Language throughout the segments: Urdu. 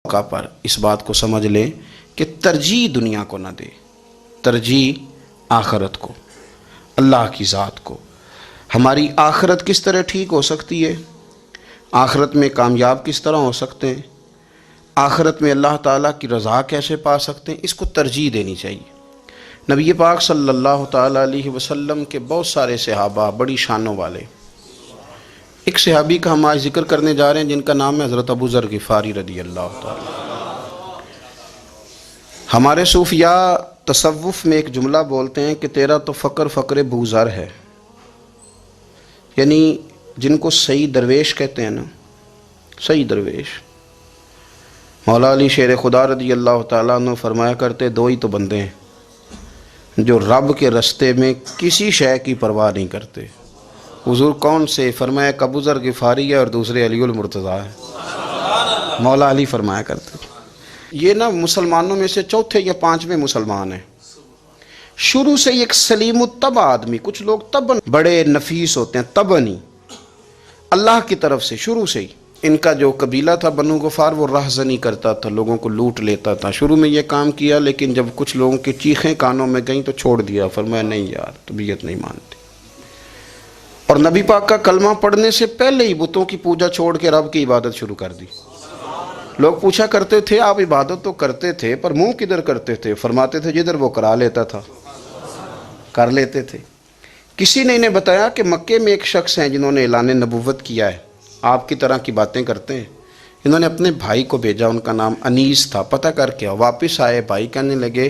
موقع پر اس بات کو سمجھ لیں کہ ترجیح دنیا کو نہ دے، ترجیح آخرت کو، اللہ کی ذات کو۔ ہماری آخرت کس طرح ٹھیک ہو سکتی ہے، آخرت میں کامیاب کس طرح ہو سکتے ہیں، آخرت میں اللہ تعالیٰ کی رضا کیسے پا سکتے ہیں، اس کو ترجیح دینی چاہیے۔ نبی پاک صلی اللہ تعالیٰ علیہ وسلم کے بہت سارے صحابہ بڑی شانوں والے، ایک صحابی کا ہم آج ذکر کرنے جا رہے ہیں جن کا نام ہے حضرت ابو ذر غفاری رضی اللہ تعالیٰ۔ ہمارے صوفیاء تصوف میں ایک جملہ بولتے ہیں کہ تیرا تو فقر فقر ابو ذر ہے، یعنی جن کو صحیح درویش کہتے ہیں نا، صحیح درویش۔ مولا علی شیر خدا رضی اللہ تعالیٰ عنہ فرمایا کرتے دو ہی تو بندے ہیں جو رب کے رستے میں کسی شے کی پرواہ نہیں کرتے۔ حضور کون سے؟ فرمایا ابو ذر غفاری ہے اور دوسرے علی المرتضیٰ ہے۔ مولا علی فرمایا کرتے یہ نا مسلمانوں میں سے چوتھے یا پانچویں مسلمان ہیں۔ شروع سے ایک سلیم الطبع آدمی، کچھ لوگ طبعاً بڑے نفیس ہوتے ہیں، طبعاً اللہ کی طرف سے شروع سے ہی۔ ان کا جو قبیلہ تھا بنو غفار وہ راہزنی کرتا تھا، لوگوں کو لوٹ لیتا تھا۔ شروع میں یہ کام کیا لیکن جب کچھ لوگوں کی چیخیں کانوں میں گئیں تو چھوڑ دیا، فرمایا نہیں یار طبیعت نہیں مانتی۔ اور نبی پاک کا کلمہ پڑھنے سے پہلے ہی بتوں کی پوجا چھوڑ کے رب کی عبادت شروع کر دی۔ لوگ پوچھا کرتے تھے آپ عبادت تو کرتے تھے پر منہ کدھر کرتے تھے؟ فرماتے تھے جدھر وہ کرا لیتا تھا کر لیتے تھے۔ کسی نے انہیں بتایا کہ مکے میں ایک شخص ہیں جنہوں نے اعلان نبوت کیا ہے، آپ کی طرح کی باتیں کرتے ہیں۔ انہوں نے اپنے بھائی کو بھیجا، ان کا نام انیس تھا، پتہ کر کے واپس آئے، بھائی کہنے لگے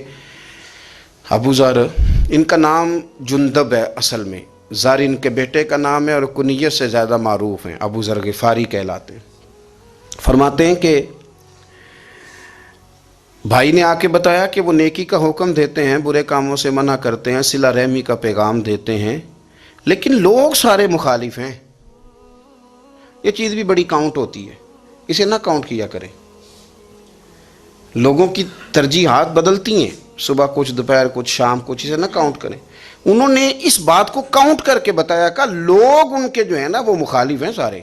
ابو ذر، ان کا نام جندب ہے، اصل میں ذر ان کے بیٹے کا نام ہے اور کنیت سے زیادہ معروف ہیں، ابو ذر غفاری کہلاتے ہیں۔ فرماتے ہیں کہ بھائی نے آ کے بتایا کہ وہ نیکی کا حکم دیتے ہیں، برے کاموں سے منع کرتے ہیں، صلہ رحمی کا پیغام دیتے ہیں، لیکن لوگ سارے مخالف ہیں۔ یہ چیز بھی بڑی کاؤنٹ ہوتی ہے، اسے نہ کاؤنٹ کیا کریں۔ لوگوں کی ترجیحات بدلتی ہیں، صبح کچھ، دوپہر کچھ، شام کچھ، اسے نہ کاؤنٹ کریں۔ انہوں نے اس بات کو کاؤنٹ کر کے بتایا کہ لوگ ان کے جو ہیں نا وہ مخالف ہیں سارے۔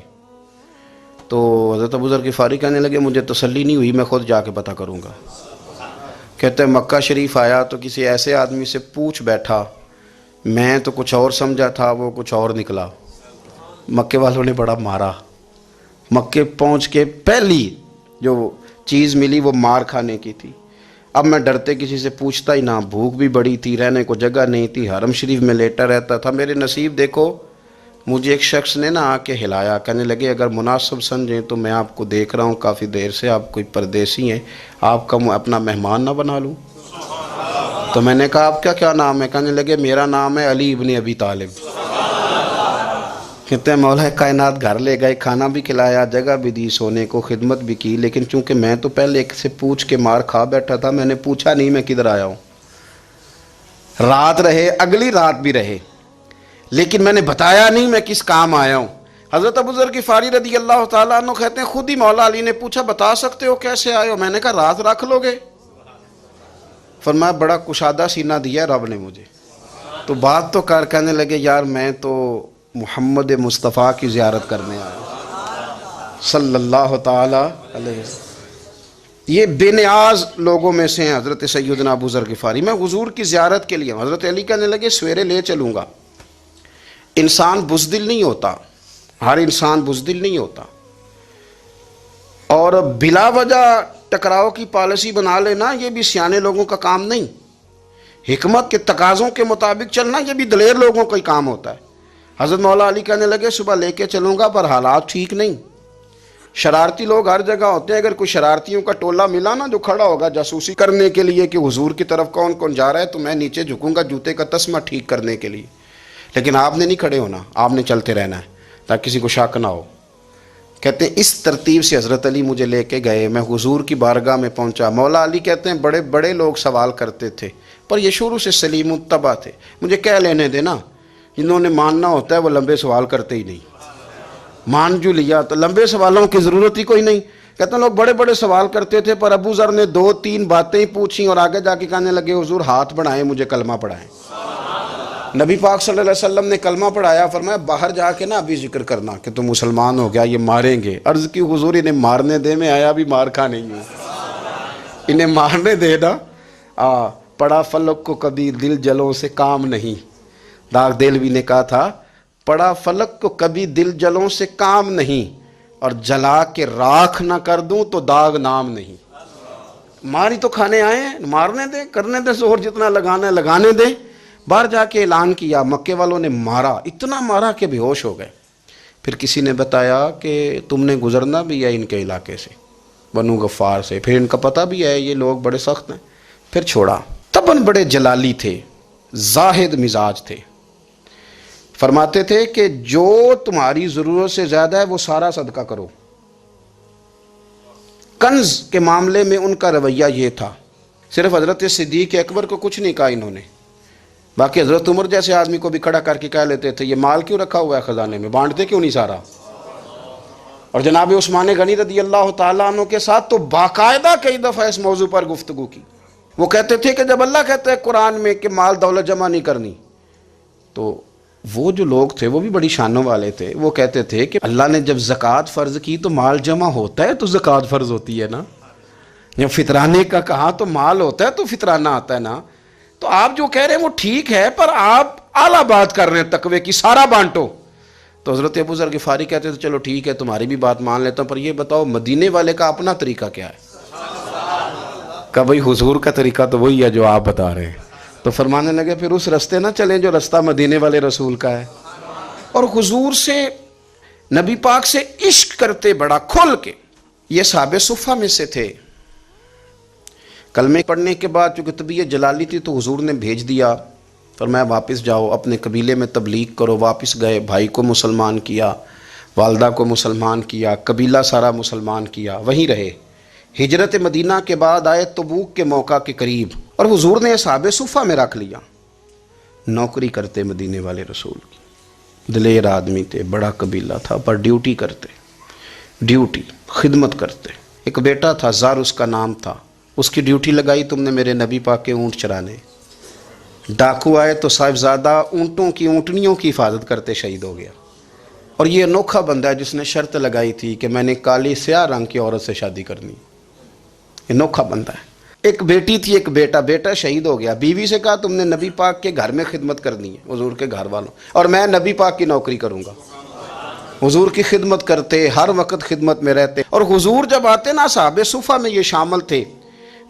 تو حضرت ابو ذر غفاری کہنے لگے مجھے تسلی نہیں ہوئی، میں خود جا کے پتہ کروں گا۔ کہتے ہیں مکہ شریف آیا تو کسی ایسے آدمی سے پوچھ بیٹھا، میں تو کچھ اور سمجھا تھا، وہ کچھ اور نکلا۔ مکے والوں نے بڑا مارا۔ مکے پہنچ کے پہلی جو چیز ملی وہ مار کھانے کی تھی۔ اب میں ڈرتے کسی سے پوچھتا ہی نہ، بھوک بھی بڑی تھی، رہنے کو جگہ نہیں تھی، حرم شریف میں لیٹا رہتا تھا۔ میرے نصیب دیکھو، مجھے ایک شخص نے آ کے ہلایا، کہنے لگے اگر مناسب سمجھیں تو میں آپ کو دیکھ رہا ہوں کافی دیر سے، آپ کوئی پردیسی ہیں، آپ کا اپنا مہمان نہ بنا لوں؟ تو میں نے کہا آپ کا کیا نام ہے؟ کہنے لگے میرا نام ہے علی ابن ابی طالب۔ کہتے ہیں مولا کائنات گھر لے گئے، کھانا بھی کھلایا، جگہ بھی دی، سونے کو خدمت بھی کی، لیکن چونکہ میں تو پہلے ایک سے پوچھ کے مار کھا بیٹھا تھا، میں نے پوچھا نہیں میں کدھر آیا ہوں۔ رات رہے، اگلی رات بھی رہے، لیکن میں نے بتایا نہیں میں کس کام آیا ہوں۔ حضرت ابو ذر غفاری رضی اللہ تعالیٰ عنہ کہتے ہیں خود ہی مولا علی نے پوچھا بتا سکتے ہو کیسے آئے ہو؟ میں نے کہا رات رکھ لو گے؟ فرمایا بڑا کشادہ سینہ دیا رب نے مجھے، تو بات تو کر۔ کہنے لگے یار میں تو محمد مصطفیٰ کی زیارت کرنے آیا صلی اللہ تعالی علیہ وسلم۔ یہ بے نیاز لوگوں میں سے ہیں حضرت سیدنا ابو ذر غفاری۔ میں حضور کی زیارت کے لیے ہوں۔ حضرت علی کہنے لگے سویرے لے چلوں گا۔ انسان بزدل نہیں ہوتا، ہر انسان بزدل نہیں ہوتا، اور بلا وجہ ٹکراؤ کی پالیسی بنا لینا یہ بھی سیانے لوگوں کا کام نہیں۔ حکمت کے تقاضوں کے مطابق چلنا یہ بھی دلیر لوگوں کا ہی کام ہوتا ہے۔ حضرت مولا علی کہنے لگے صبح لے کے چلوں گا پر حالات ٹھیک نہیں، شرارتی لوگ ہر جگہ ہوتے ہیں، اگر کوئی شرارتیوں کا ٹولہ ملا نا جو کھڑا ہوگا جاسوسی کرنے کے لیے کہ حضور کی طرف کون کون جا رہا ہے، تو میں نیچے جھکوں گا جوتے کا تسمہ ٹھیک کرنے کے لیے، لیکن آپ نے نہیں کھڑے ہونا، آپ نے چلتے رہنا ہے تاکہ کسی کو شک نہ ہو۔ کہتے ہیں اس ترتیب سے حضرت علی مجھے لے کے گئے، میں حضور کی بارگاہ میں پہنچا۔ مولا علی کہتے ہیں بڑے بڑے لوگ سوال کرتے تھے پر یہ شروع سے سلیم الطبع تھے، مجھے کہہ لینے دینا، جنہوں نے ماننا ہوتا ہے وہ لمبے سوال کرتے ہی نہیں۔ مان جو لیا تو لمبے سوالوں کی ضرورت ہی کوئی نہیں۔ کہتے ہیں لوگ بڑے بڑے سوال کرتے تھے پر ابو ذر نے 2-3 باتیں ہی پوچھیں اور آگے جا کے کہنے لگے حضور ہاتھ بڑھائیں مجھے کلمہ پڑھائیں۔ نبی پاک صلی اللہ علیہ وسلم نے کلمہ پڑھایا، فرمایا باہر جا کے نا ابھی ذکر کرنا کہ تم مسلمان ہو گیا، یہ ماریں گے۔ عرض کی حضور انہیں مارنے دے، میں آیا بھی مار کھا نہیں ہوں۔ انہیں مارنے دے نا. پڑا فلک کو کبھی دل جلوں سے کام نہیں. داغ دہلوی نے کہا تھا پڑا فلک کو کبھی دل جلوں سے کام نہیں، اور جلا کے راکھ نہ کر دوں تو داغ نام نہیں. ماری تو کھانے آئے ہیں، مارنے دیں، کرنے دیں زور جتنا لگانا ہے لگانے دیں. باہر جا کے اعلان کیا، مکے والوں نے مارا، اتنا مارا کہ بے ہوش ہو گئے. پھر کسی نے بتایا کہ تم نے گزرنا بھی ہے ان کے علاقے سے، بنو غفار سے. پھر ان کا پتہ بھی ہے یہ لوگ بڑے سخت ہیں. پھر چھوڑا. تبن بڑے جلالی تھے، زاہد مزاج تھے. فرماتے تھے کہ جو تمہاری ضرورت سے زیادہ ہے وہ سارا صدقہ کرو. کنز کے معاملے میں ان کا رویہ یہ تھا. صرف حضرت صدیق اکبر کو کچھ نہیں کہا انہوں نے، باقی حضرت عمر جیسے آدمی کو بھی کھڑا کر کے کہہ لیتے تھے یہ مال کیوں رکھا ہوا ہے خزانے میں، بانٹتے کیوں نہیں سارا. اور جناب عثمان غنی رضی اللہ تعالیٰ عنہ کے ساتھ تو باقاعدہ کئی دفعہ اس موضوع پر گفتگو کی. وہ کہتے تھے کہ جب اللہ کہتا ہے قرآن میں کہ مال دولت جمع نہیں کرنی، تو وہ جو لوگ تھے وہ بھی بڑی شانوں والے تھے. وہ کہتے تھے کہ اللہ نے جب زکوٰۃ فرض کی تو مال جمع ہوتا ہے تو زکوٰۃ فرض ہوتی ہے نا. جب فطرانے کا کہا تو مال ہوتا ہے تو فطرانہ آتا ہے نا. تو آپ جو کہہ رہے ہیں وہ ٹھیک ہے، پر آپ اعلیٰ بات کر رہے ہیں تقوی کی، سارا بانٹو. تو حضرت ابو ذر غفاری کہتے تھے چلو ٹھیک ہے تمہاری بھی بات مان لیتا ہوں، پر یہ بتاؤ مدینے والے کا اپنا طریقہ کیا ہے. کہ بھئی حضور کا طریقہ تو وہی ہے جو آپ بتا رہے ہیں. تو فرمانے لگے پھر اس رستے نہ چلیں جو رستہ مدینے والے رسول کا ہے. اور حضور سے، نبی پاک سے عشق کرتے بڑا کھل کے. یہ صحابہ صفہ میں سے تھے. کلمے پڑھنے کے بعد چونکہ طبیعت جلالی تھی تو حضور نے بھیج دیا، فرمایا واپس جاؤ اپنے قبیلے میں تبلیغ کرو. واپس گئے، بھائی کو مسلمان کیا، والدہ کو مسلمان کیا، قبیلہ سارا مسلمان کیا، وہیں رہے. ہجرت مدینہ کے بعد آئے تبوک کے موقع کے قریب، اور حضور نے اصحاب صفہ میں رکھ لیا. نوکری کرتے مدینے والے رسول کی، دلیر آدمی تھے، بڑا قبیلہ تھا، پر ڈیوٹی کرتے، ڈیوٹی خدمت کرتے. ایک بیٹا تھا زار اس کا نام تھا، اس کی ڈیوٹی لگائی تم نے میرے نبی پاک کے اونٹ چرانے. ڈاکو آئے تو صاحبزادہ اونٹوں کی، اونٹنیوں کی حفاظت کرتے شہید ہو گیا. اور یہ انوکھا بندہ ہے جس نے شرط لگائی تھی کہ میں نے کالی سیاہ رنگ کی عورت سے شادی کرنی. انوکھا بندہ ہے. ایک بیٹی تھی، ایک بیٹا، بیٹا شہید ہو گیا. بیوی سے کہا تم نے نبی پاک کے گھر میں خدمت کرنی ہے، حضور کے گھر والوں، اور میں نبی پاک کی نوکری کروں گا. حضور کی خدمت کرتے، ہر وقت خدمت میں رہتے. اور حضور جب آتے نا، صحابہ صفہ میں یہ شامل تھے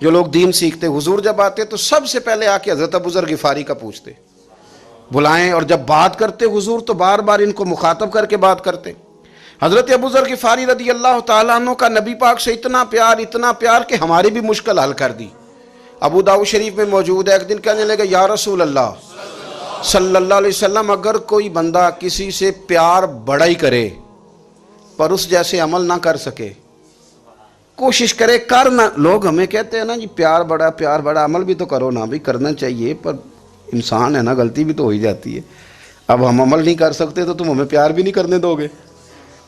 جو لوگ دین سیکھتے. حضور جب آتے تو سب سے پہلے آ کے حضرت ابو ذر غفاری کا پوچھتے، بلائیں. اور جب بات کرتے حضور تو بار بار ان کو مخاطب کر کے بات کرتے. حضرت ابو ذر غفاری رضی اللہ تعالیٰ عنہ کا نبی پاک سے اتنا پیار کہ ہماری بھی مشکل حل کر دی. ابو داؤد شریف میں موجود ہے. ایک دن کہنے لگے یا رسول اللہ صلی اللہ علیہ وسلم، اگر کوئی بندہ کسی سے پیار بڑا ہی کرے پر اس جیسے عمل نہ کر سکے، کوشش کرے کرنا. لوگ ہمیں کہتے ہیں نا جی پیار بڑا، عمل بھی تو کرو نا. بھی کرنا چاہیے، پر انسان ہے نا، غلطی بھی تو ہو ہی جاتی ہے. اب ہم عمل نہیں کر سکتے تو تم ہمیں پیار بھی نہیں کرنے دو گے.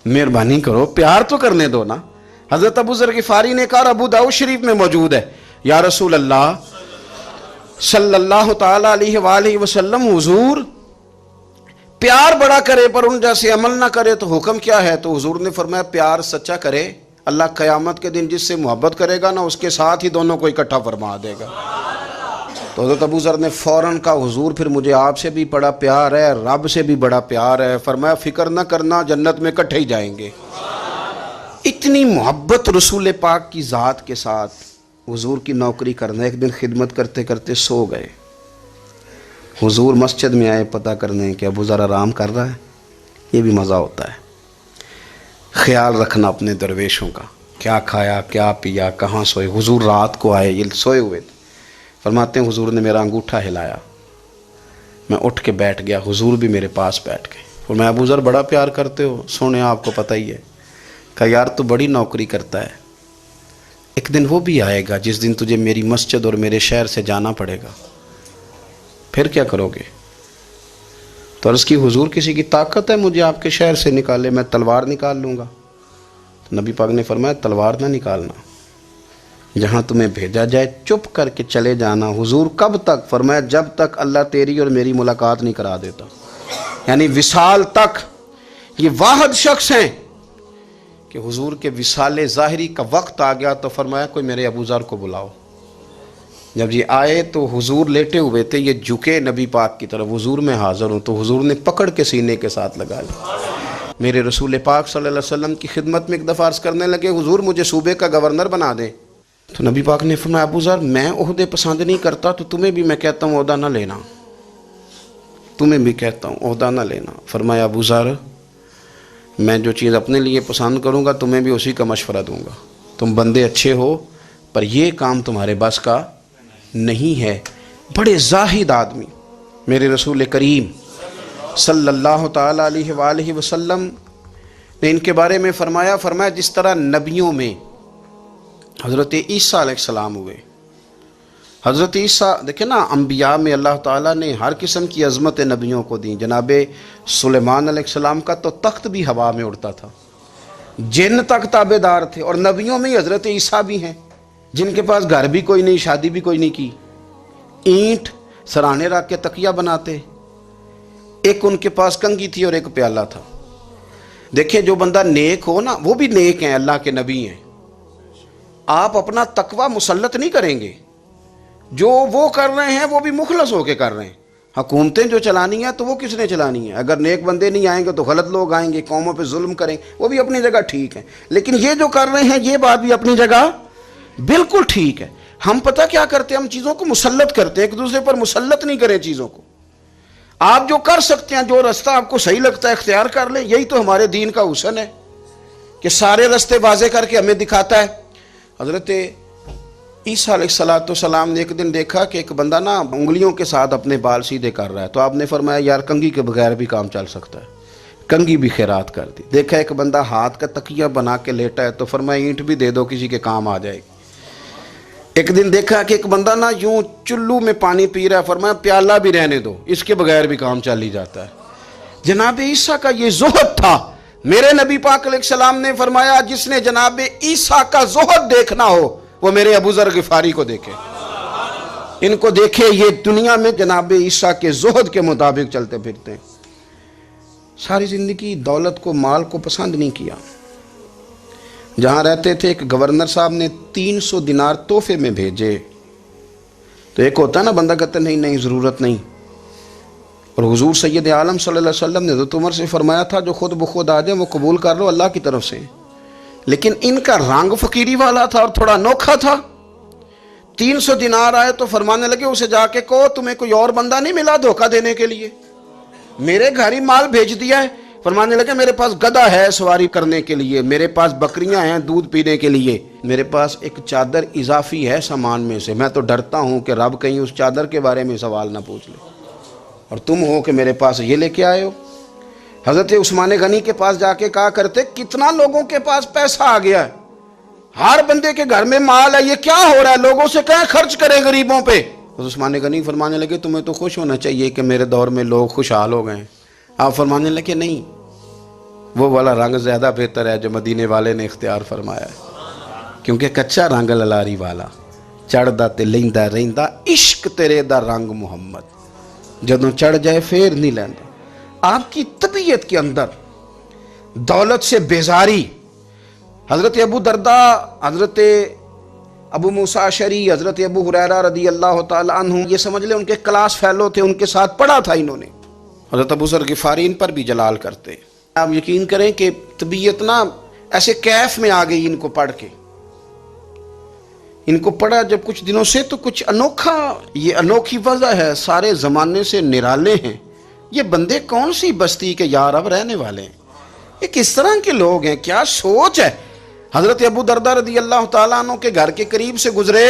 مہربانی کرو، پیار تو کرنے دو نا. حضرت ابو ذر غفاری نے کہا، ابو داؤد شریف میں موجود ہے، یا رسول اللہ صلی اللہ تعالی علیہ وآلہ وسلم، حضور پیار بڑا کرے پر ان جیسے عمل نہ کرے تو حکم کیا ہے؟ تو حضور نے فرمایا پیار سچا کرے، اللہ قیامت کے دن جس سے محبت کرے گا نا اس کے ساتھ ہی دونوں کو اکٹھا فرما دے گا. تو حضرت ابو ذر نے فوراً کہا، حضور پھر مجھے آپ سے بھی بڑا پیار ہے، رب سے بھی بڑا پیار ہے. فرمایا فکر نہ کرنا، جنت میں اکٹھے ہی جائیں گے. اتنی محبت رسول پاک کی ذات کے ساتھ حضور کی نوکری کرنا. ایک دن خدمت کرتے کرتے سو گئے. حضور مسجد میں آئے پتہ کرنے کہ ابو ذر آرام کر رہا ہے. یہ بھی مزہ ہوتا ہے، خیال رکھنا اپنے درویشوں کا، کیا کھایا، کیا پیا، کہاں سوئے. حضور رات کو آئے، یہ سوئے ہوئے تھے. فرماتے ہیں حضور نے میرا انگوٹھا ہلایا، میں اٹھ کے بیٹھ گیا. حضور بھی میرے پاس بیٹھ گئے. اور میں ابو ذر بڑا پیار کرتے ہو، سونے آپ کو پتہ ہی ہے. کہا یار تو بڑی نوکری کرتا ہے، ایک دن وہ بھی آئے گا جس دن تجھے میری مسجد اور میرے شہر سے جانا پڑے گا، پھر کیا کرو گے؟ تو عرض کی حضور کسی کی طاقت ہے مجھے آپ کے شہر سے نکالے؟ میں تلوار نکال لوں گا. تو نبی پاک نے فرمایا تلوار نہ نکالنا، جہاں تمہیں بھیجا جائے چپ کر کے چلے جانا. حضور کب تک؟ فرمایا جب تک اللہ تیری اور میری ملاقات نہیں کرا دیتا، یعنی وصال تک. یہ واحد شخص ہیں کہ حضور کے وصال ظاہری کا وقت آ گیا تو فرمایا کوئی میرے ابو ذر کو بلاؤ۔ جب یہ آئے تو حضور لیٹے ہوئے تھے، یہ جھکے نبی پاک کی طرف، حضور میں حاضر ہوں، تو حضور نے پکڑ کے سینے کے ساتھ لگایا۔ میرے رسول پاک صلی اللہ علیہ وسلم کی خدمت میں ایک دفعہ عرض کرنے لگے حضور مجھے صوبے کا گورنر بنا دیں، تو نبی پاک نے فرمایا ابو ذر میں عہدے پسند نہیں کرتا، تو تمہیں بھی میں کہتا ہوں عہدہ نہ لینا، تمہیں بھی کہتا ہوں عہدہ نہ لینا۔ فرمایا ابو ذر میں جو چیز اپنے لیے پسند کروں گا تمہیں بھی اسی کا مشورہ دوں گا، تم بندے اچھے ہو پر یہ کام تمہارے بس کا نہیں ہے۔ بڑے زاہد آدمی میرے رسول کریم صلی اللہ تعالی علیہ وآلہ وسلم نے ان کے بارے میں فرمایا جس طرح نبیوں میں حضرت عیسیٰ علیہ السلام ہوئے، حضرت عیسیٰ دیکھیں نا، انبیاء میں اللہ تعالیٰ نے ہر قسم کی عظمت نبیوں کو دی۔ جناب سلیمان علیہ السلام کا تو تخت بھی ہوا میں اڑتا تھا، جن تک تابع دار تھے، اور نبیوں میں حضرت عیسیٰ بھی ہیں جن کے پاس گھر بھی کوئی نہیں، شادی بھی کوئی نہیں کی، اینٹ سرانے رکھ کے تکیہ بناتے، ایک ان کے پاس کنگھی تھی اور ایک پیالہ تھا۔ دیکھیں جو بندہ نیک ہو نا، وہ بھی نیک ہیں، اللہ کے نبی ہیں، آپ اپنا تقوی مسلط نہیں کریں گے، جو وہ کر رہے ہیں وہ بھی مخلص ہو کے کر رہے ہیں۔ حکومتیں جو چلانی ہیں تو وہ کس نے چلانی ہیں؟ اگر نیک بندے نہیں آئیں گے تو غلط لوگ آئیں گے، قوموں پہ ظلم کریں، وہ بھی اپنی جگہ ٹھیک ہے، لیکن یہ جو کر رہے ہیں یہ بات بھی اپنی جگہ بالکل ٹھیک ہے۔ ہم پتہ کیا کرتے ہیں، ہم چیزوں کو مسلط کرتے ہیں، ایک دوسرے پر مسلط نہیں کریں چیزوں کو۔ آپ جو کر سکتے ہیں، جو رستہ آپ کو صحیح لگتا ہے اختیار کر لیں، یہی تو ہمارے دین کا حسن ہے کہ سارے رستے واضح کر کے ہمیں دکھاتا ہے۔ حضرت عیسیٰ علیہ السلام نے ایک دن دیکھا کہ ایک بندہ نا انگلیوں کے ساتھ اپنے بال سیدھے کر رہا ہے، تو آپ نے فرمایا یار کنگھی کے بغیر بھی کام چل سکتا ہے، کنگھی بھی خیرات کر دی۔ دیکھا ایک بندہ ہاتھ کا تکیہ بنا کے لیٹا ہے، تو فرمایا اینٹ بھی دے دو، کسی کے کام آ جائے گی۔ ایک دن دیکھا کہ ایک بندہ نا یوں چلو میں پانی پی رہا ہے، فرمایا پیالہ بھی رہنے دو، اس کے بغیر بھی کام چل ہی جاتا ہے۔ جناب عیسیٰ کا یہ زہد تھا۔ میرے نبی پاک علیہ السلام نے فرمایا جس نے جناب عیسیٰ کا زہد دیکھنا ہو وہ میرے ابو ذر غفاری کو دیکھے، ان کو دیکھے، یہ دنیا میں جناب عیسیٰ کے زہد کے مطابق چلتے پھرتے ہیں۔ ساری زندگی دولت کو، مال کو پسند نہیں کیا۔ جہاں رہتے تھے ایک گورنر صاحب نے 300 دینار تحفے میں بھیجے، تو ایک ہوتا ہے نا بندہ کہتا نہیں نہیں ضرورت نہیں، اور حضور سید عالم صلی اللہ علیہ وسلم نے حضرت عمر سے فرمایا تھا جو خود بخود آ جائے وہ قبول کر لو، اللہ کی طرف سے۔ لیکن ان کا رنگ فقیری والا تھا اور تھوڑا انوکھا تھا۔ 300 دینار آئے تو فرمانے لگے اسے جا کے کہو تمہیں کوئی اور بندہ نہیں ملا دھوکہ دینے کے لیے، میرے گھر ہی مال بھیج دیا ہے۔ فرمانے لگے میرے پاس گدھا ہے سواری کرنے کے لیے، میرے پاس بکریاں ہیں دودھ پینے کے لیے، میرے پاس ایک چادر اضافی ہے سامان میں سے، میں تو ڈرتا ہوں کہ رب کہیں اس چادر کے بارے میں سوال نہ پوچھ لے، اور تم ہو کہ میرے پاس یہ لے کے آئے ہو۔ حضرت عثمان غنی کے پاس جا کے کہا کرتے کتنا لوگوں کے پاس پیسہ آ گیا ہے، ہر بندے کے گھر میں مال ہے، یہ کیا ہو رہا ہے، لوگوں سے کہیں خرچ کریں غریبوں پہ۔ حضرت عثمان غنی فرمانے لگے تمہیں تو خوش ہونا چاہیے کہ میرے دور میں لوگ خوشحال ہو گئے ہیں۔ آپ فرمانے لگے نہیں، وہ والا رنگ زیادہ بہتر ہے جو مدینے والے نے اختیار فرمایا ہے، کیونکہ کچا رنگ للاری والا چڑھدا تے لیندا رہندا عشق تیرے دا رنگ محمد، جدوں چڑھ جائے پھر نہیں لیندا۔ آپ کی طبیعت کے اندر دولت سے بیزاری، حضرت ابو درداء، حضرت ابو موسیٰ اشعری، حضرت ابو ہریرہ رضی اللہ تعالی عنہ، یہ سمجھ لیں ان کے کلاس فیلو تھے، ان کے ساتھ پڑھا تھا انہوں نے۔ حضرت ابو ذر غفاری ان پر بھی جلال کرتے۔ آپ یقین کریں کہ طبیعت نا ایسے کیف میں آ گئی ان کو پڑھ کے، ان کو پڑھا جب کچھ دنوں سے تو کچھ انوکھا، یہ انوکھی وجہ ہے، سارے زمانے سے نرالے ہیں، یہ بندے کون سی بستی کے یار اب رہنے والے ہیں، یہ کس طرح کے لوگ ہیں، کیا سوچ ہے۔ حضرت ابو درداء رضی اللہ تعالیٰ عنہ کے گھر کے قریب سے گزرے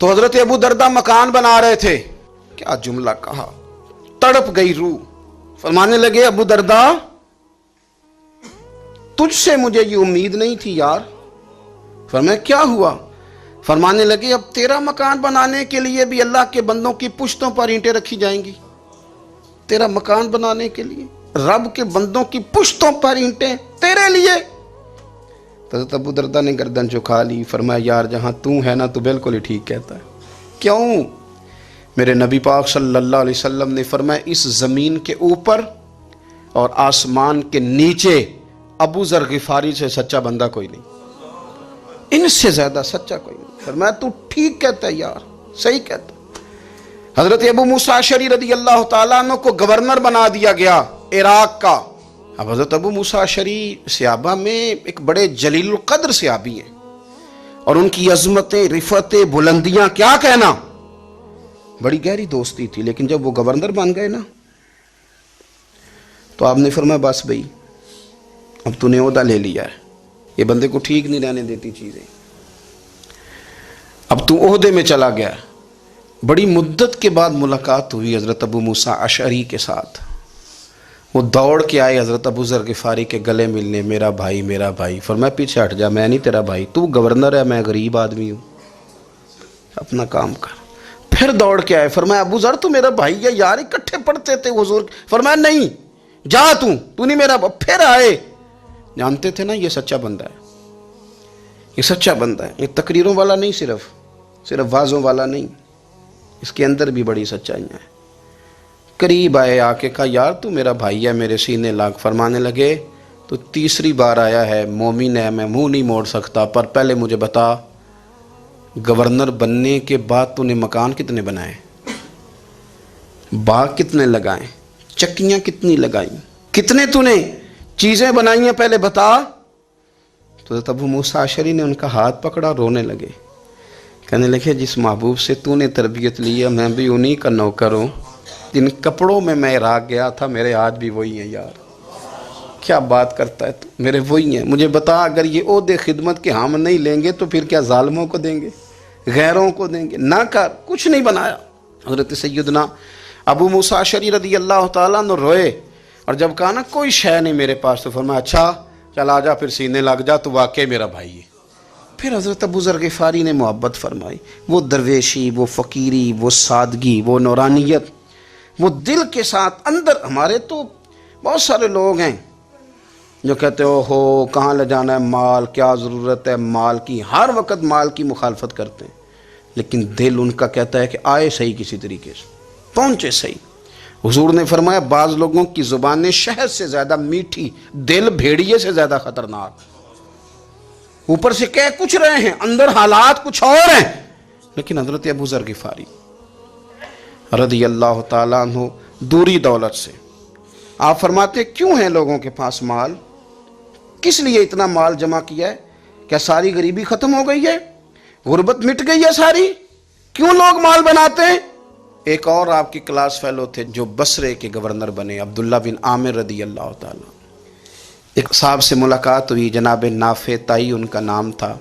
تو حضرت ابو درداء مکان بنا رہے تھے، کیا جملہ کہا، تڑپ گئی روح۔ فرمانے لگے ابو درداء تجھ سے مجھے یہ امید نہیں تھی یار۔ فرمایا کیا ہوا؟ فرمانے لگے اب تیرا مکان بنانے کے لیے بھی اللہ کے بندوں کی پشتوں پر اینٹیں رکھی جائیں گی، تیرا مکان بنانے کے لیے رب کے بندوں کی پشتوں پر اینٹیں تیرے لیے۔ حضرت ابو درداء نے گردن جھکا لی، فرمایا یار جہاں تو ہے نا تو بالکل ہی ٹھیک کہتا ہے۔ کیوں؟ میرے نبی پاک صلی اللہ علیہ وسلم نے فرمایا اس زمین کے اوپر اور آسمان کے نیچے ابو ذر غفاری سے سچا بندہ کوئی نہیں، ان سے زیادہ سچا کوئی نہیں۔ فرمایا تو ٹھیک کہتا ہے یار، صحیح کہتا ہے۔ حضرت ابو موسیٰ اشعری رضی اللہ تعالیٰ عنہ کو گورنر بنا دیا گیا عراق کا۔ اب حضرت ابو موسیٰ اشعری صحابہ میں ایک بڑے جلیل القدر صحابی ہیں، اور ان کی عظمتیں، رفتیں، بلندیاں کیا کہنا، بڑی گہری دوستی تھی۔ لیکن جب وہ گورنر بن گئے نا تو آپ نے فرمایا بس بھئی اب تو نے عہدہ لے لیا ہے، یہ بندے کو ٹھیک نہیں رہنے دیتی چیزیں، اب تو عہدے میں چلا گیا۔ بڑی مدت کے بعد ملاقات ہوئی حضرت ابو موسیٰ اشعری کے ساتھ، وہ دوڑ کے آئے حضرت ابو ذر غفاری کے گلے ملنے، میرا بھائی میرا بھائی۔ فرمایا پیچھے ہٹ جا، میں نہیں تیرا بھائی، تو گورنر ہے، میں غریب آدمی ہوں، اپنا کام کر۔ پھر دوڑ کے آئے، فرمایا ابو ذر تو میرا بھائی ہے یار، اکٹھے پڑھتے تھے حضور۔ فرمایا نہیں جا، تو نہیں میرا۔ پھر آئے، جانتے تھے نا یہ سچا بندہ ہے، یہ سچا بندہ ہے، یہ تقریروں والا نہیں، صرف وعظوں والا نہیں، اس کے اندر بھی بڑی سچائیاں ہیں۔ قریب آئے، آ کے کہا یار تو میرا بھائی ہے، میرے سینے لاگ۔ فرمانے لگے تو تیسری بار آیا ہے، مومن ہے، میں منہ نہیں موڑ سکتا، پر پہلے مجھے بتا گورنر بننے کے بعد تو نے مکان کتنے بنائے، باغ کتنے لگائے، چکیاں کتنی لگائیں، کتنے تو نے چیزیں بنائی ہیں، پہلے بتا۔ تو حضرت ابو موسیٰ اشعری نے ان کا ہاتھ پکڑا، رونے لگے، کہنے لگے جس محبوب سے تو نے تربیت لی ہے میں بھی انہی کا نوکر ہوں، جن کپڑوں میں میں عراق گیا تھا میرے آج بھی وہی ہیں یار۔ کیا بات کرتا ہے تو، میرے وہی ہیں۔ مجھے بتا اگر یہ عہدے خدمت کے ہم نہیں لیں گے تو پھر کیا ظالموں کو دیں گے، غیروں کو دیں گے؟ نہ کر، کچھ نہیں بنایا۔ حضرت سیدنا ابو موسیٰ اشعری رضی اللہ تعالیٰ عنہ روئے، اور جب کہا نا کوئی شے نہیں میرے پاس، تو فرمایا اچھا چل آ جا، پھر سینے لگ جا، تو واقعی میرا بھائی ہے۔ پھر حضرت ابو ذر غفاری نے محبت فرمائی، وہ درویشی، وہ فقیری، وہ سادگی، وہ نورانیت، وہ دل کے ساتھ اندر۔ ہمارے تو بہت سارے لوگ ہیں جو کہتے ہو کہاں لے جانا ہے مال، کیا ضرورت ہے مال کی، ہر وقت مال کی مخالفت کرتے ہیں، لیکن دل ان کا کہتا ہے کہ آئے صحیح، کسی طریقے سے پہنچے صحیح۔ حضور نے فرمایا بعض لوگوں کی زبانیں شہد سے زیادہ میٹھی، دل بھیڑیے سے زیادہ خطرناک۔ اوپر سے کہہ کچھ رہے ہیں، اندر حالات کچھ اور ہیں۔ لیکن حضرت ابو ذر غفاری رضی اللہ تعالیٰ عنہ دوری دولت سے، آپ فرماتے کیوں ہیں لوگوں کے پاس مال، کس لیے اتنا مال جمع کیا ہے؟ کیا ساری غریبی ختم ہو گئی ہے، غربت مٹ گئی ہے ساری؟ کیوں لوگ مال بناتے ہیں؟ ایک اور آپ کی کلاس فیلو تھے جو بصرے کے گورنر بنے، عبداللہ بن عامر رضی اللہ تعالیٰ۔ ایک صاحب سے ملاقات ہوئی، جناب نافع تائی ان کا نام تھا،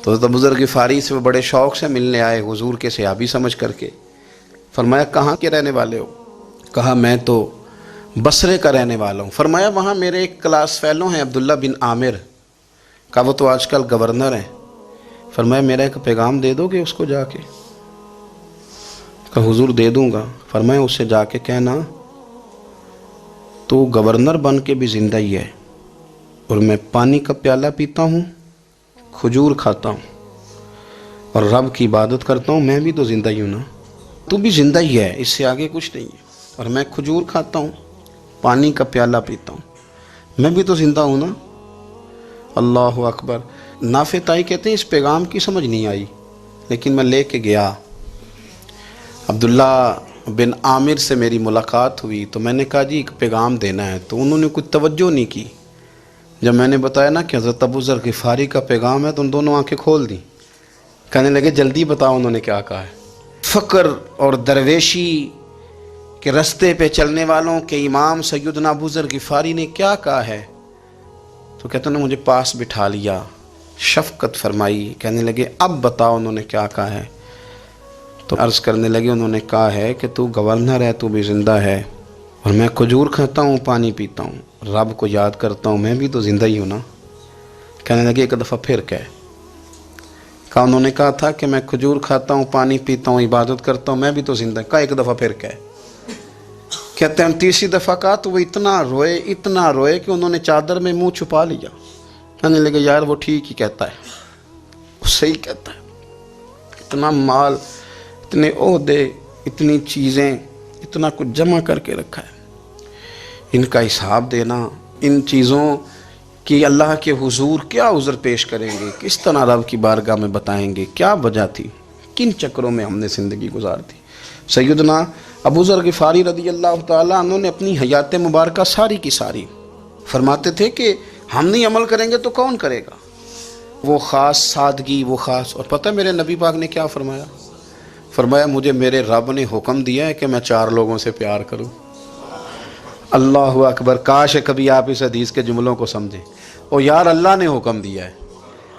تو حضرت ابو ذر غفاری سے وہ بڑے شوق سے ملنے آئے، حضور کے صحابی سمجھ کر کے۔ فرمایا کہاں کے رہنے والے ہو؟ کہا میں تو بصرے کا رہنے والا ہوں۔ فرمایا وہاں میرے ایک کلاس فیلو ہیں عبداللہ بن عامر، کہا وہ تو آج کل گورنر ہیں۔ فرمایا میرا ایک پیغام دے دو گے اس کو جا کے؟ کہا حضور دے دوں گا۔ فرمایا اس سے جا کے کہنا تو گورنر بن کے بھی زندہ ہی ہے، اور میں پانی کا پیالہ پیتا ہوں، کھجور کھاتا ہوں اور رب کی عبادت کرتا ہوں، میں بھی تو زندہ ہی ہوں نا، تو بھی زندہ ہی ہے، اس سے آگے کچھ نہیں ہے، اور میں کھجور کھاتا ہوں، پانی کا پیالہ پیتا ہوں، میں بھی تو زندہ ہوں نا۔ اللہ اکبر۔ نافع تائی کہتے ہیں اس پیغام کی سمجھ نہیں آئی، لیکن میں لے کے گیا، عبداللہ بن عامر سے میری ملاقات ہوئی، تو میں نے کہا جی ایک پیغام دینا ہے، تو انہوں نے کچھ توجہ نہیں کی۔ جب میں نے بتایا نا کہ حضرت ابو ذر غفاری کا پیغام ہے، تو ان دونوں آنکھیں کھول دیں، کہنے لگے جلدی بتاؤ انہوں نے کیا کہا ہے۔ فقر اور درویشی کے رستے پہ چلنے والوں کے امام سیدنا ابو ذر غفاری نے کیا کہا ہے؟ تو کہتے ہیں مجھے پاس بٹھا لیا، شفقت فرمائی، کہنے لگے اب بتاؤ انہوں نے کیا کہا ہے؟ تو عرض کرنے لگے انہوں نے کہا ہے کہ تو گورنر ہے، تو بھی زندہ ہے، اور میں کھجور کھاتا ہوں، پانی پیتا ہوں، رب کو یاد کرتا ہوں، میں بھی تو زندہ ہی ہوں نا۔ کہنے لگے ایک دفعہ پھر کہا انہوں نے کہا تھا کہ میں کھجور کھاتا ہوں، پانی پیتا ہوں، عبادت کرتا ہوں، میں بھی تو زندہ، کہا ایک دفعہ پھر کہتے ہیں تیسری دفعہ کہا تو وہ اتنا روئے کہ انہوں نے چادر میں منہ چھپا لیا۔ کہنے لگے یار وہ ٹھیک ہی کہتا ہے، وہ صحیح کہتا ہے، اتنا مال، اتنے عہدے، اتنی چیزیں، اتنا کچھ جمع کر کے رکھا ہے، ان کا حساب دینا ان چیزوں کی اللہ کے حضور کیا عذر پیش کریں گے، کس طرح رب کی بارگاہ میں بتائیں گے کیا وجہ تھی، کن چکروں میں ہم نے زندگی گزار دی۔ سیدنا ابو ذر غفاری رضی اللہ تعالیٰ عنہ نے اپنی حیات مبارکہ ساری کی ساری فرماتے تھے کہ ہم نہیں عمل کریں گے تو کون کرے گا، وہ خاص سادگی، وہ خاص۔ اور پتہ میرے نبی پاک نے کیا فرمایا؟ فرمایا مجھے میرے رب نے حکم دیا ہے کہ میں 4 لوگوں سے پیار کروں۔ اللہ اکبر، کاش کبھی آپ اس حدیث کے جملوں کو سمجھیں۔ اور یار اللہ نے حکم دیا ہے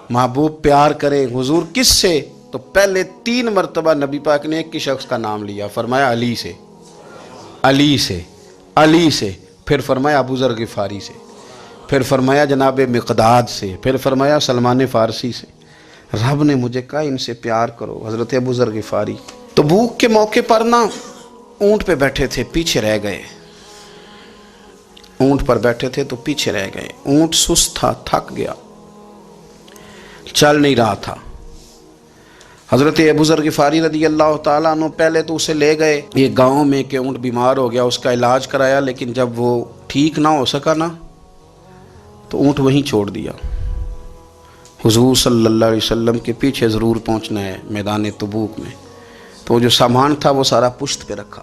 محبوب پیار کرے، حضور کس سے؟ تو پہلے 3 مرتبہ نبی پاک نے ایک ہی شخص کا نام لیا، فرمایا علی سے، علی سے، علی سے، پھر فرمایا ابو ذر غفاری سے، پھر فرمایا جناب مقداد سے، پھر فرمایا سلمان فارسی سے۔ رب نے مجھے کہا ان سے پیار کرو۔ حضرت ابو ذر غفاری تبوک کے موقع پر نا اونٹ پہ بیٹھے تھے، پیچھے رہ گئے، اونٹ پر بیٹھے تھے تو پیچھے رہ گئے، اونٹ سست تھا، تھک گیا، چل نہیں رہا تھا۔ حضرت ابو ذر غفاری رضی اللہ تعالیٰ عنہ پہلے تو اسے لے گئے ایک گاؤں میں کہ اونٹ بیمار ہو گیا، اس کا علاج کرایا، لیکن جب وہ ٹھیک نہ ہو سکا نا تو اونٹ وہیں چھوڑ دیا۔ حضور صلی اللہ علیہ وسلم کے پیچھے ضرور پہنچنا ہے میدان تبوک میں، تو وہ جو سامان تھا وہ سارا پشت پہ رکھا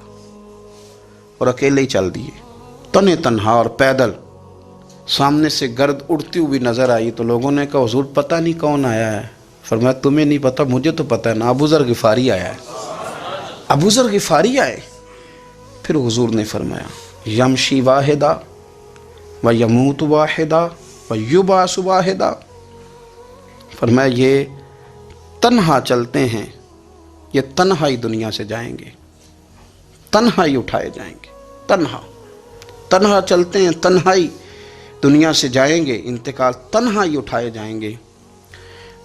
اور اکیلے ہی چل دیے، تنے تنہا اور پیدل۔ سامنے سے گرد اڑتی ہوئی نظر آئی تو لوگوں نے کہا حضور پتہ نہیں کون آیا ہے۔ فرمایا تمہیں نہیں پتہ، مجھے تو پتہ ہے نا، ابو ذر غفاری آیا ہے، ابو ذر غفاری آئے۔ پھر حضور نے فرمایا یمشی واحدہ و یموت واحدہ و یبعث واحدہ، فرمایا یہ تنہا چلتے ہیں، یہ تنہا ہی دنیا سے جائیں گے، تنہا ہی اٹھائے جائیں گے، تنہا تنہا چلتے ہیں، تنہا ہی دنیا سے جائیں گے، انتقال تنہا ہی اٹھائے جائیں گے۔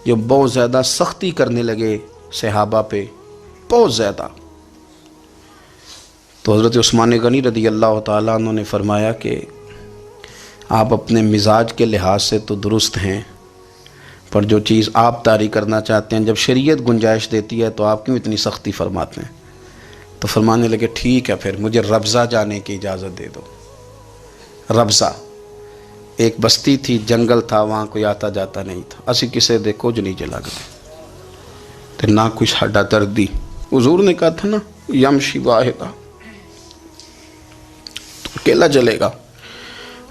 جو بہت زیادہ سختی کرنے لگے صحابہ پہ، بہت زیادہ، تو حضرت عثمان غنی رضی اللہ تعالیٰ عنہ نے فرمایا کہ آپ اپنے مزاج کے لحاظ سے تو درست ہیں، پر جو چیز آپ طاری کرنا چاہتے ہیں جب شریعت گنجائش دیتی ہے تو آپ کیوں اتنی سختی فرماتے ہیں؟ تو فرمانے لگے ٹھیک ہے پھر مجھے ربضہ جانے کی اجازت دے دو۔ ربضہ ایک بستی تھی، جنگل تھا، وہاں کوئی آتا جاتا نہیں تھا، اسی کسے دے کچھ نہیں جلا گئے تے نہ کچھ ہڈا دردی۔ حضور نے کہا تھا نا یمشی واحدہ، تو اکیلا چلے گا،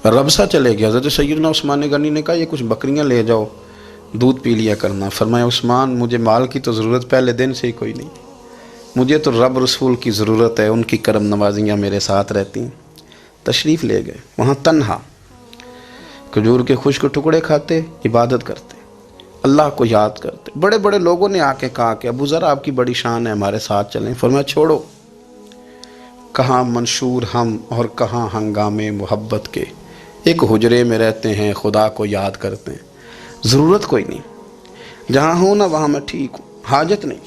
ربضہ چلے گیا۔ حضرت سیدنا عثمان غنی نے کہا یہ کچھ بکریاں لے جاؤ، دودھ پی لیا کرنا۔ فرمایا عثمان مجھے مال کی تو ضرورت پہلے دن سے ہی کوئی نہیں، مجھے تو رب رسول کی ضرورت ہے، ان کی کرم نوازیاں میرے ساتھ رہتی ہیں۔ تشریف لے گئے، وہاں تنہا کھجور کے خشک ٹکڑے کھاتے، عبادت کرتے، اللہ کو یاد کرتے۔ بڑے بڑے لوگوں نے آ کے کہا کہ ابو ذر آپ کی بڑی شان ہے، ہمارے ساتھ چلیں۔ فرمایا چھوڑو، کہاں منشور ہم اور کہاں ہنگامے محبت کے، ایک حجرے میں رہتے ہیں خدا کو یاد کرتے ہیں، ضرورت کوئی نہیں، جہاں ہوں نا وہاں میں ٹھیک ہوں، حاجت نہیں۔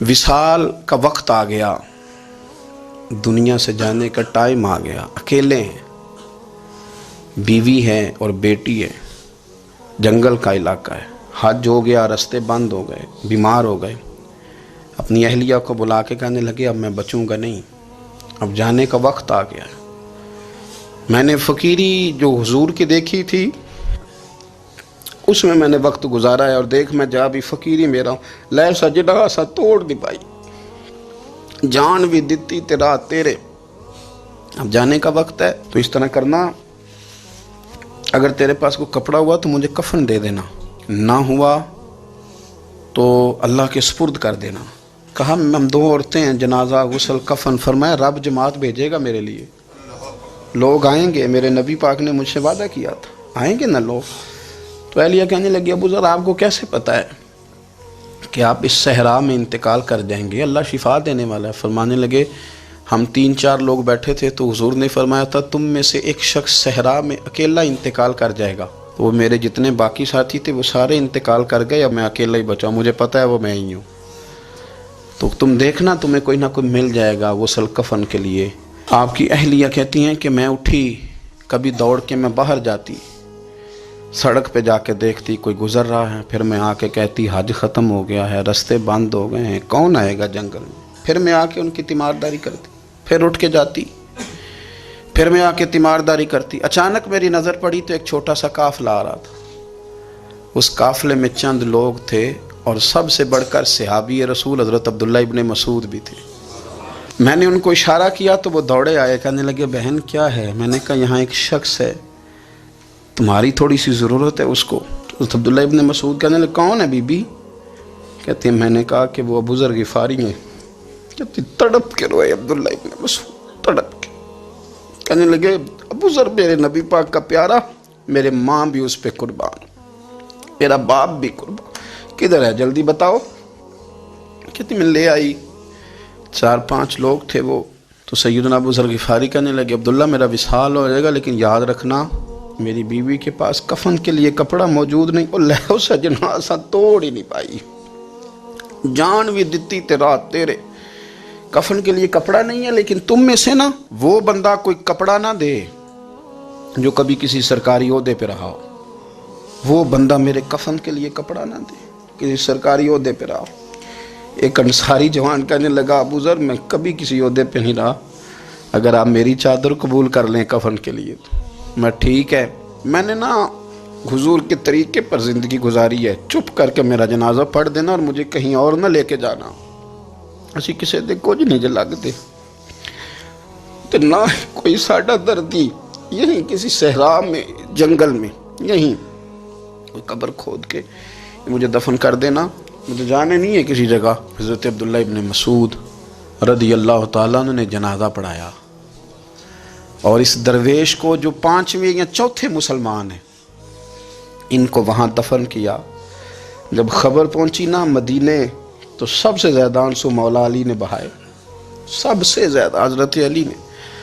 وصال کا وقت آ گیا، دنیا سے جانے کا ٹائم آ گیا، اکیلے ہیں، بیوی ہے اور بیٹی ہے، جنگل کا علاقہ ہے، حج ہو گیا، رستے بند ہو گئے، بیمار ہو گئے۔ اپنی اہلیہ کو بلا کے کہنے لگے اب میں بچوں گا نہیں، اب جانے کا وقت آ گیا ہے۔ میں نے فقیری جو حضور کی دیکھی تھی اس میں نے وقت گزارا ہے، اور دیکھ میں جا بھی فقیری میرا ہوں، لے سجدہ سا توڑ دی پائی، جان بھی دیتی تیرا تیرے، اب جانے کا وقت ہے۔ تو اس طرح کرنا، اگر تیرے پاس کوئی کپڑا ہوا تو مجھے کفن دے دینا، نہ ہوا تو اللہ کے سپرد کر دینا۔ کہا ہم 2 عورتیں ہیں، جنازہ غسل کفن۔ فرمایا رب جماعت بھیجے گا میرے لیے، لوگ آئیں گے، میرے نبی پاک نے مجھ سے وعدہ کیا تھا آئیں گے نا لوگ۔ تو اہلیہ کہنے لگی ابو ذر آپ کو کیسے پتہ ہے کہ آپ اس صحرا میں انتقال کر جائیں گے، اللہ شفا دینے والا ہے۔ فرمانے لگے ہم 3-4 لوگ بیٹھے تھے تو حضور نے فرمایا تھا تم میں سے ایک شخص صحرا میں اکیلا انتقال کر جائے گا، تو وہ میرے جتنے باقی ساتھی تھے وہ سارے انتقال کر گئے، اب میں اکیلا ہی بچا، مجھے پتہ ہے وہ میں ہی ہوں، تو تم دیکھنا تمہیں کوئی نہ کوئی مل جائے گا غسل کفن کے لیے۔ آپ کی اہلیہ کہتی ہیں کہ میں اٹھی، کبھی دوڑ کے میں باہر جاتی، سڑک پہ جا کے دیکھتی کوئی گزر رہا ہے، پھر میں آ کے کہتی حج ختم ہو گیا ہے، رستے بند ہو گئے ہیں، کون آئے گا جنگل میں، پھر میں آ کے ان کی تیمارداری کرتی، پھر اٹھ کے جاتی، پھر میں آ کے تیمارداری کرتی. اچانک میری نظر پڑی تو ایک چھوٹا سا قافلہ آ رہا تھا. اس قافلے میں چند لوگ تھے اور سب سے بڑھ کر صحابی رسول حضرت عبداللہ ابن مسعود بھی تھے. میں نے ان کو اشارہ کیا تو وہ دوڑے آئے, کہنے لگے بہن کیا ہے؟ میں نے کہا یہاں ایک شخص ہے, تمہاری تھوڑی سی ضرورت ہے اس کو. حضرت عبداللہ ابن مسعود کہنے لگے کون ہے بی بی؟ کہتے ہیں میں نے کہا کہ وہ ابو ذر غفاری ہیں. کہتے تڑپ کے روئے عبداللہ ابن مسعود, تڑپ کے. کہنے لگے ابو ذر میرے نبی پاک کا پیارا, میرے ماں بھی اس پہ قربان, میرا باپ بھی قربان, کدھر ہے جلدی بتاؤ. کہتی میں لے آئی. 4-5 لوگ تھے وہ. تو سیدنا ابو ذر غفاری کہنے لگے عبداللہ میرا وصال ہو جائے گا لیکن یاد رکھنا میری بیوی کے پاس کفن کے لیے کپڑا موجود نہیں. وہ لہو سجنا اساں توڑ ہی نہیں پائی, جان بھی دیتی تے رات تیرے, کفن کے لیے کپڑا نہیں ہے. لیکن تم میں سے نا وہ بندہ کوئی کپڑا نہ دے جو کبھی کسی سرکاری عہدے پہ رہا ہو. وہ بندہ میرے کفن کے لیے کپڑا نہ دے کسی سرکاری عہدے پہ رہا ہو. ایک انصاری جوان کہنے لگا ابو ذر میں کبھی کسی عہدے پہ نہیں رہا, اگر آپ میری چادر قبول کر لیں کفن کے لیے تو میں ٹھیک ہے. میں نے نا حضور کے طریقے پر زندگی گزاری ہے, چپ کر کے میرا جنازہ پڑھ دینا اور مجھے کہیں اور نہ لے کے جانا. اسی کسی دے کچھ نہیں لگتے تو نہ کوئی ساڈا دردی یہیں کسی صحرا میں جنگل میں یہیں کوئی قبر کھود کے مجھے دفن کر دینا, مجھے جانے نہیں ہے کسی جگہ. حضرت عبداللہ ابن مسعود رضی اللہ تعالیٰ عنہ نے جنازہ پڑھایا اور اس درویش کو جو 5ویں یا 4تھے مسلمان ہیں ان کو وہاں دفن کیا. جب خبر پہنچی نا مدینے تو سب سے زیادہ آنسو مولا علی نے بہائے, سب سے زیادہ حضرت علی نے.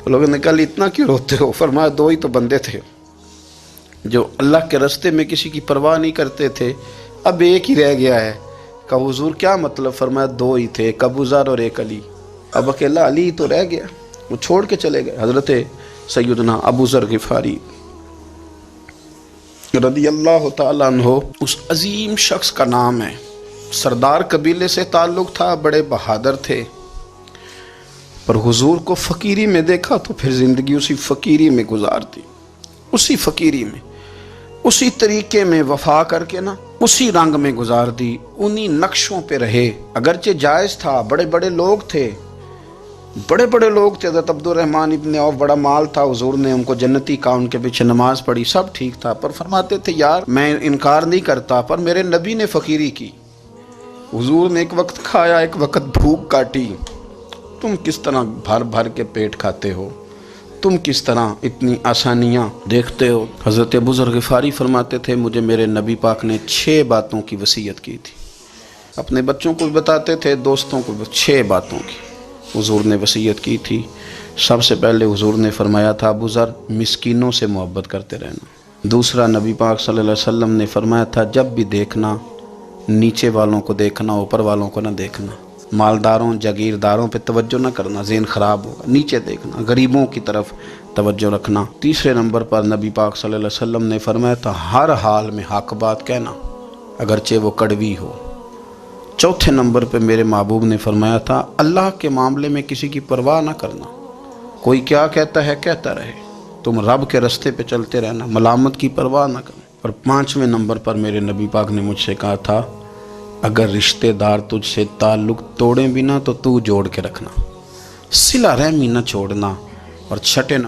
لوگوں نے کہا اتنا کیوں روتے ہو؟ فرمایا 2 ہی تو بندے تھے جو اللہ کے راستے میں کسی کی پرواہ نہیں کرتے تھے, اب ایک ہی رہ گیا ہے. کہا حضور کیا مطلب؟ فرمایا 2 ہی تھے, ایک ابو ذر اور ایک علی, اب اکیلا علی تو رہ گیا, وہ چھوڑ کے چلے گئے. حضرت سیدنا ابو ذر غفاری رضی اللہ تعالیٰ عنہ اس عظیم شخص کا نام ہے. سردار قبیلے سے تعلق تھا, بڑے بہادر تھے, پر حضور کو فقیری میں دیکھا تو پھر زندگی اسی فقیری میں گزار دی, اسی فقیری میں, اسی طریقے میں وفا کر کے نا اسی رنگ میں گزار دی, انہی نقشوں پہ رہے. اگرچہ جائز تھا, بڑے بڑے لوگ تھے, بڑے بڑے لوگ تھے. حضرت عبد الرحمن ابن عوف بڑا مال تھا, حضور نے ان کو جنتی کہا, ان کے پیچھے نماز پڑھی, سب ٹھیک تھا. پر فرماتے تھے یار میں انکار نہیں کرتا, پر میرے نبی نے فقیری کی, حضور نے ایک وقت کھایا ایک وقت بھوک کاٹی, تم کس طرح بھر بھر کے پیٹ کھاتے ہو, تم کس طرح اتنی آسانیاں دیکھتے ہو. حضرت ابو ذر غفاری فرماتے تھے مجھے میرے نبی پاک نے 6 باتوں کی وصیت کی تھی. اپنے بچوں کو بھی بتاتے تھے, دوستوں کو بھی 6 باتوں کی حضور نے وصیت کی تھی. سب سے پہلے حضور نے فرمایا تھا ابو ذر مسکینوں سے محبت کرتے رہنا. دوسرا نبی پاک صلی اللہ علیہ وسلم نے فرمایا تھا جب بھی دیکھنا نیچے والوں کو دیکھنا, اوپر والوں کو نہ دیکھنا. مالداروں جاگیرداروں پہ توجہ نہ کرنا, ذہن خراب ہوگا. نیچے دیکھنا, غریبوں کی طرف توجہ رکھنا. تیسرے نمبر پر نبی پاک صلی اللہ علیہ وسلم نے فرمایا تھا ہر حال میں حق بات کہنا اگرچہ وہ کڑوی ہو. چوتھے نمبر پہ میرے محبوب نے فرمایا تھا اللہ کے معاملے میں کسی کی پرواہ نہ کرنا, کوئی کیا کہتا ہے کہتا رہے, تم رب کے راستے پہ چلتے رہنا, ملامت کی پرواہ نہ کرنا. اور 5ویں نمبر پر میرے نبی پاک نے مجھ سے کہا تھا اگر رشتہ دار تجھ سے تعلق توڑیں بھی نہ تو جوڑ کے رکھنا, صلہ رحمی نہ چھوڑنا, اور چھٹے